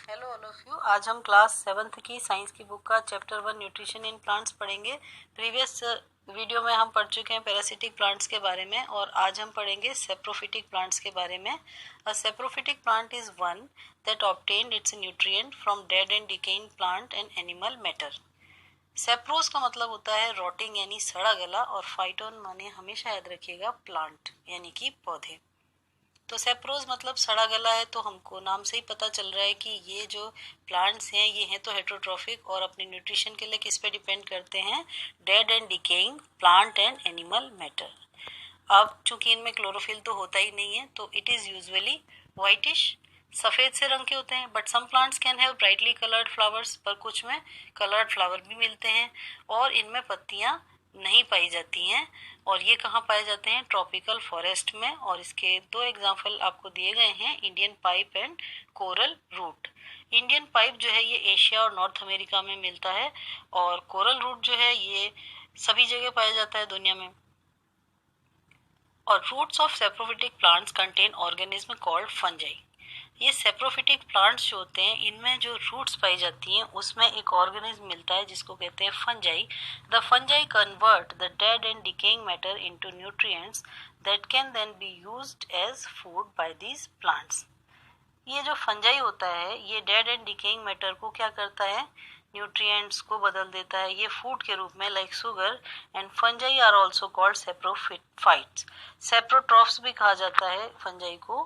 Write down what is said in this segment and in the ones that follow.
Hello all of you. आज हम class 7th की साइंस की बुक का चैप्टर 1 न्यूट्रिशन इन प्लांट्स पढ़ेंगे। प्रीवियस वीडियो में हम पढ़ चुके हैं पैरासिटिक प्लांट्स के बारे में और आज हम पढ़ेंगे सेप्रोफिटिक प्लांट्स के बारे में। A saprophytic plant is one that obtained its nutrient from dead and decaying plant and animal matter. सेप्रोस का मतलब होता है रॉटिंग यानी सड़ा गला, और फाइटोन माने हमेशा याद रखिएगा प्लांट यानी कि पौधे। तो सेप्रोज मतलब सड़ा गला है, तो हमको नाम से ही पता चल रहा है कि ये जो प्लांट्स हैं ये हैं तो हेटरोट्रॉफिक और अपने न्यूट्रिशन के लिए किस पे डिपेंड करते हैं, dead and decaying plant and animal matter. अब चूंकि इनमें क्लोरोफिल तो होता ही नहीं है तो इट इज यूजुअली व्हाइटिश, सफेद से रंग के होते हैं। But some plants can have brightly coloured flowers, पर कुछ में कलर्ड फ्लावर भी मिलते हैं और इनमें पत्तियां नहीं पाई जाती हैं। और ये कहाँ पाए जाते हैं, ट्रॉपिकल फॉरेस्ट में। और इसके दो एग्जाम्पल आपको दिए गए हैं, Indian pipe and coral root. Indian pipe जो है ये एशिया और नॉर्थ अमेरिका में मिलता है और कोरल रूट जो है ये सभी जगह पाया जाता है दुनिया में। और roots of saprophytic plants contain organism called fungi. ये सेप्रोफिटिक प्लांट्स जो होते हैं इनमें जो रूट्स पाई जाती हैं उसमें एक ऑर्गेनिज्म मिलता है जिसको कहते हैं fungi. The fungi convert the dead and decaying matter into nutrients that can then be used as food by these plants. ये जो फंजाई होता है ये डेड एंड डिकेइंग मैटर को क्या करता है, न्यूट्रिएंट्स को बदल देता है ये फूड के रूप में, like sugar. And fungi are also called saprophytes. Saprotrophs भी कहा जाता है फंजाई को।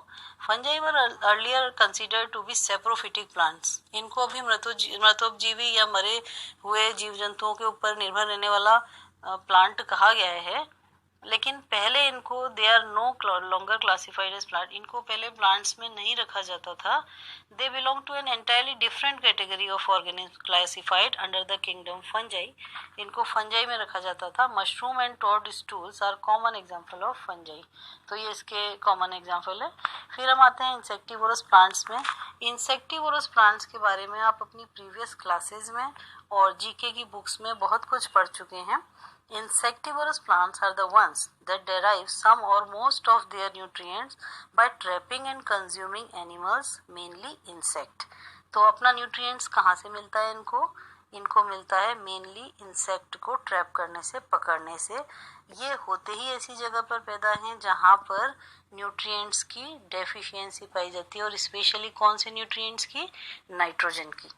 Fungi were earlier considered to be saprophytic plants. इनको अभी मृतोपजीवी या मरे हुए जीव जंतुओं के ऊपर निर्भर रहने वाला प्लांट कहा गया है, लेकिन पहले इनको they are no longer classified as plant. इनको पहले प्लांट्स में नहीं रखा जाता था। They belong to an entirely different category of organism classified under the kingdom fungi. इनको फंजाई में रखा जाता था। Mushroom and toadstools are common example of fungi. तो ये इसके कॉमन एग्जांपल है। फिर हम आते हैं इंसेक्टिवोरस प्लांट्स में। इंसेक्टिवोरस प्लांट्स के बारे में आप अपनी प्रीवियस क्लासेस में और जीके की बुक्स में बहुत कुछ पढ़ चुके हैं। Insectivorous plants are the ones that derive some or most of their nutrients by trapping and consuming animals, mainly insect. तो अपना nutrients कहाँ से मिलता है इनको मिलता है mainly insect को ट्रैप करने से, पकड़ने से। ये होते ही ऐसी जगह पर पैदा हैं जहाँ पर न्यूट्रिएंट्स की डेफिशिएंसी पाई जाती है, और स्पेशली कौन से न्यूट्रिएंट्स की, नाइट्रोजन की।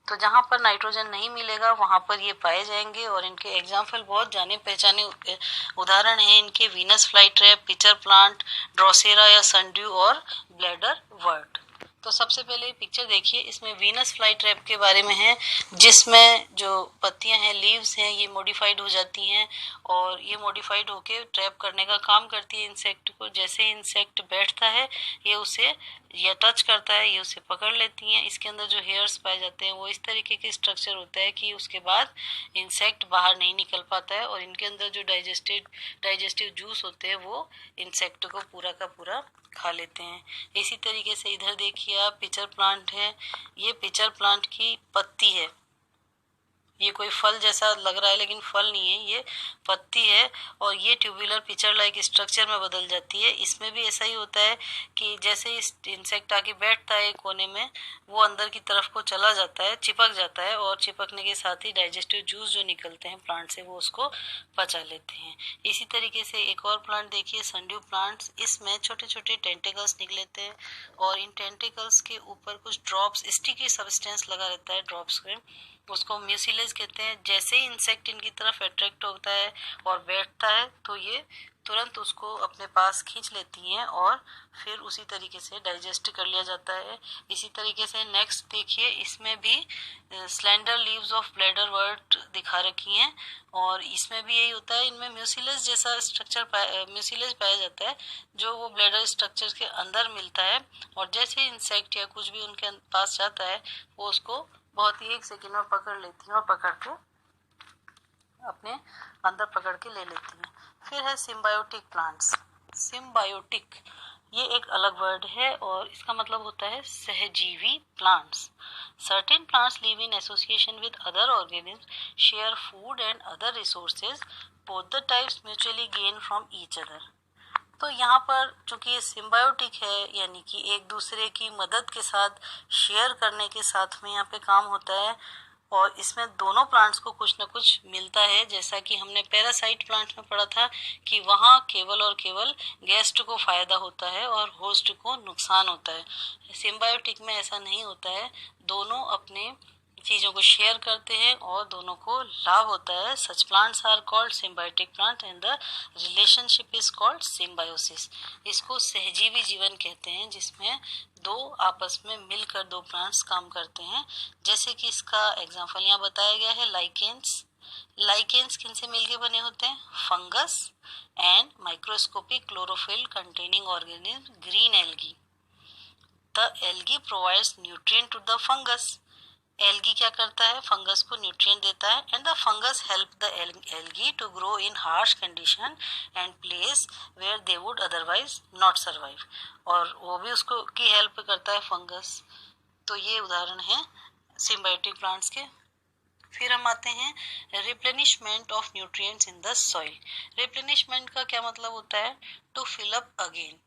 तो जहाँ पर नाइट्रोजन नहीं मिलेगा वहाँ पर ये पाए जाएंगे। और इनके एग्जाम्पल बहुत जाने पहचाने उदाहरण हैं इनके, Venus fly trap, pitcher plant, Drosera या सनड्यू और ब्लैडर वर्ट। तो सबसे पहले पिक्चर देखिए, इसमें वीनस फ्लाई ट्रैप के बारे में है, जिसमें जो पत्तियां हैं, लीव्स हैं, ये मॉडिफाइड हो जाती हैं और ये मॉडिफाइड होके ट्रैप करने का काम करती है इंसेक्ट को। जैसे इंसेक्ट बैठता है ये उसे या टच करता है, ये उसे पकड़ लेती हैं। इसके अंदर जो हेयर्स पाए जाते हैं वो इस तरीके के स्ट्रक्चर होता है कि उसके बाद इंसेक्ट बाहर नहीं निकल पाता है, और इनके अंदर जो डाइजेस्टिव जूस होते हैं वो इंसेक्ट को पूरा का पूरा खा लेते हैं। इसी तरीके से इधर देखिए आप, पिचर प्लांट है। ये पिचर प्लांट की पत्ती है, ये कोई फल जैसा लग रहा है लेकिन फल नहीं है, ये पत्ती है। और ये ट्यूबुलर पिचर लाइक स्ट्रक्चर में बदल जाती है। इसमें भी ऐसा ही होता है कि जैसे इस इंसेक्ट आके बैठता है कोने में, वो अंदर की तरफ को चला जाता है, चिपक जाता है, और चिपकने के साथ ही डाइजेस्टिव जूस जो निकलते हैं प्लांट से वो उसको पचा लेते हैं। इसी तरीके से एक और प्लांट देखिए, सनड्यू प्लांट्स। इसमें छोटे छोटे टेंटिकल्स निकलते हैं और इन टेंटिकल्स के ऊपर कुछ ड्रॉप्स, स्टिकी सब्सटेंस लगा रहता है ड्रॉप्स के, उसको म्यूसिलेज कहते हैं। जैसे ही इंसेक्ट इनकी तरफ अट्रैक्ट होता है और बैठता है तो ये तुरंत उसको अपने पास खींच लेती हैं और फिर उसी तरीके से डाइजेस्ट कर लिया जाता है। इसी तरीके से नेक्स्ट देखिए, इसमें भी स्लेंडर लीव्स ऑफ ब्लैडर वर्ट दिखा रखी हैं और इसमें भी यही होता है। इनमें म्यूसिलेज जैसा स्ट्रक्चर म्यूसिलेज पाया जाता है जो वो ब्लैडर स्ट्रक्चर के अंदर मिलता है, और जैसे इंसेक्ट या कुछ भी उनके पास जाता है वो उसको बहुत ही 1 सेकेंड में पकड़ लेती हैं और पकड़ के अपने अंदर पकड़ के ले लेती हैं। फिर है सिम्बायोटिक प्लांट्स। सिम्बायोटिक ये एक अलग वर्ड है और इसका मतलब होता है सहजीवी plants. Certain plants live in association with other organism, share food and other resources, both the types mutually gain from each other. तो यहाँ पर चूंकि ये सिम्बायोटिक है, यानी कि एक दूसरे की मदद के साथ शेयर करने के साथ में यहाँ पे काम होता है, और इसमें दोनों प्लांट्स को कुछ न कुछ मिलता है। जैसा कि हमने पैरासाइट प्लांट्स में पढ़ा था कि वहाँ केवल और केवल गेस्ट को फायदा होता है और होस्ट को नुकसान होता है। सिम्बायोटिक में ऐसा नहीं होता है, दोनों अपने चीज़ों को शेयर करते हैं और दोनों को लाभ होता है। Such plants are called symbiotic plant and the relationship is called symbiosis. इसको सहजीवी जीवन कहते हैं, जिसमें दो आपस में मिलकर दो प्लांट्स काम करते हैं। जैसे कि इसका एग्जांपल यहाँ बताया गया है, लाइकेंस। लाइकेंस किन से मिलके बने होते हैं? Fungus and microscopic chlorophyll containing organism green algae. The algae provides nutrient to the fungus. Algae क्या करता है? फंगस को न्यूट्रिएंट देता है, and the fungus help the algae to grow in harsh condition and place where they would otherwise not survive. और वो भी उसको की हेल्प करता है फंगस। तो ये उदाहरण है सिम्बायोटिक प्लांट्स के। फिर हम आते हैं replenishment of nutrients in the soil. Replenishment का क्या मतलब होता है? टू फिल अप अगेन,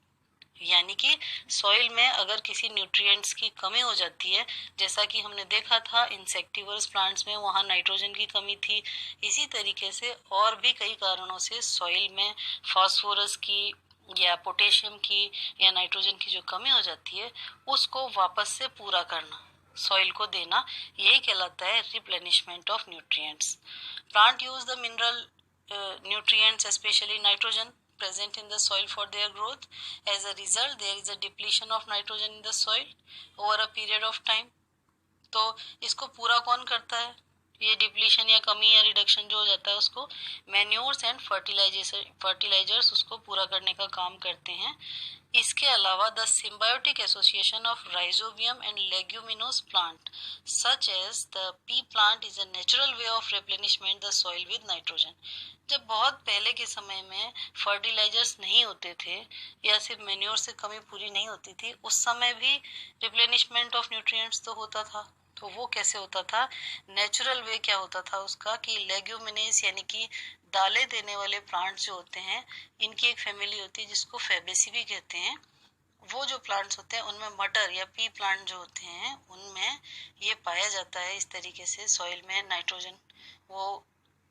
यानी कि सॉइल में अगर किसी न्यूट्रिएंट्स की कमी हो जाती है, जैसा कि हमने देखा था इंसेक्टिवर्स प्लांट्स में, वहाँ नाइट्रोजन की कमी थी। इसी तरीके से और भी कई कारणों से सॉइल में फास्फोरस की या पोटेशियम की या नाइट्रोजन की जो कमी हो जाती है, उसको वापस से पूरा करना, सॉइल को देना, यही कहलाता है replenishment of nutrients. Plant use the mineral nutrients, especially nitrogen, present in the soil for their growth. As a result, there is a depletion of nitrogen in the soil over a period of time. तो इसको पूरा कौन करता है? ये depletion या कमी या रिडक्शन जो हो जाता है, उसको मैन्योर्स एंड फर्टिलाइजर्स उसको पूरा करने का काम करते हैं। इसके अलावा the symbiotic association of rhizobium and leguminous plant such as the pea plant is a natural way of replenishment the soil with nitrogen. जब बहुत पहले के समय में फर्टिलाइजर्स नहीं होते थे या सिर्फ मैन्योर से कमी पूरी नहीं होती थी, उस समय भी रिप्लेनिशमेंट ऑफ न्यूट्रिएंट्स तो होता था। तो वो कैसे होता था? नेचुरल वे क्या होता था उसका कि लेग्यूमिनेस यानी कि दालें देने वाले प्लांट्स जो होते हैं, इनकी एक फैमिली होती है जिसको फैबेसी भी कहते हैं। वो जो प्लांट्स होते हैं उनमें मटर या पी प्लांट जो होते हैं, उनमें ये पाया जाता है। इस तरीके से सॉइल में नाइट्रोजन वो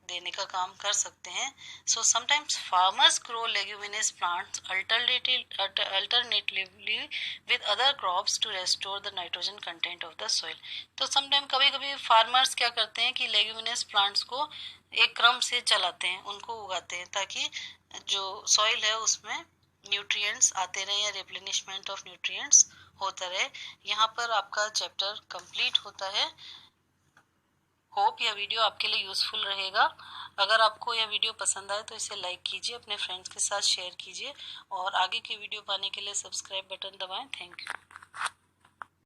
देने का काम कर सकते हैं। So sometimes farmers grow leguminous plants alternatively with other crops to restore the nitrogen content of the soil. तो समटाइम कभी कभी फार्मर्स क्या करते हैं कि लेग्यूमिनेस प्लांट्स को एक क्रम से चलाते हैं, उनको उगाते हैं, ताकि जो सॉइल है उसमें न्यूट्रिएंट्स आते रहे या रिप्लेनिशमेंट ऑफ न्यूट्रिएंट्स होता रहे। यहाँ पर आपका चैप्टर कंप्लीट होता है। होप यह वीडियो आपके लिए यूजफुल रहेगा। अगर आपको यह वीडियो पसंद आए तो इसे लाइक कीजिए, अपने फ्रेंड्स के साथ शेयर कीजिए, और आगे के वीडियो पाने के लिए सब्सक्राइब बटन दबाएं। Thank you.